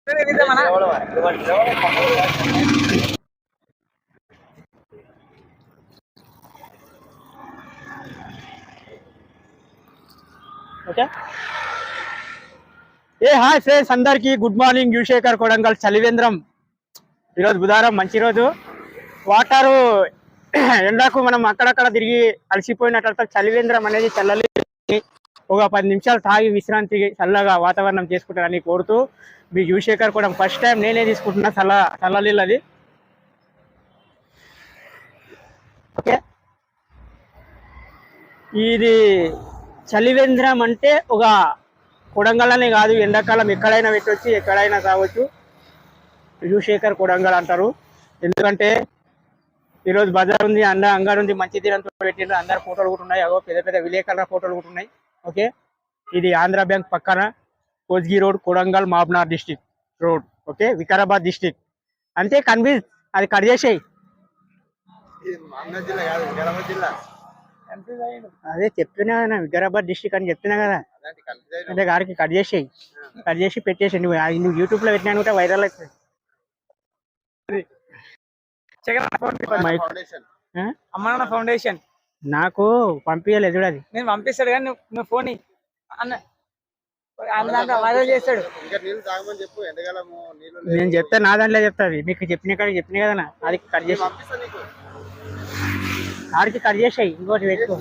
Okay. Hi friends, అందరికి good morning. Yuvashekar Kodangal చలివేంద్రం. ఈరోజు బుధవారం, మంచి రోజు. వాటరు ఎండాకు మనం అక్కడక్కడ తిరిగి అలసిపోయినట్టు చలివేంద్రం అనేది చల్లలి ఒక 10 నిమిషాలు తాగి విశ్రాంతి చల్లగా వాతావరణం చేసుకుంటారని కోరుతూ మీ యువశేఖర్ కూడా ఫస్ట్ టైం నేనే తీసుకుంటున్నా చల్లనీళ్ళు అది. ఓకే, ఇది చలివేంద్రం అంటే ఒక కొడంగల్ కాదు, ఎండాకాలం ఎక్కడైనా పెట్టవచ్చు, ఎక్కడైనా కావచ్చు. యువశేఖర్ కొడంగల్ అంటారు. ఎందుకంటే ఈరోజు బజార్ ఉంది, అంగడి ఉంది, మంచి తీరంతో పెట్టిండ్రు. అందరు ఫోటోలు కూడా ఉన్నాయి, అవో పెద్ద పెద్ద విలేకరుల ఫోటోలు కూడా ఉన్నాయి. ఓకే, ఇది ఆంధ్ర బ్యాంక్ పక్కన Kosgi road, Kodangal Mahbubnagar district road. Okay, Vikarabad district అంటే కన్ఫ్యూజ్, అది కట్ చేసేయి. అదే చెప్తున్నా కదా, వికారాబాద్ డిస్టిక్ అని చెప్తున్నా కదా. అంటే గారికి కట్ చేసి పెట్టేసి నువ్వు యూట్యూబ్ లో పెట్టినా కూడా వైరల్ అవుతుంది. అమ్మ ఫౌండేషన్ నాకు పంపించలేదు చూడది. నేను పంపిస్తాడు కానీ నువ్వు ఫోన్ వైరల్ చేస్తాడు. నేను చెప్తా, నా దాంట్లో చెప్తాది. మీకు చెప్పిన కదా, అది కట్ చేసి ఆడికి కట్ చేసాయి. ఇంకోటి పెట్టుకో.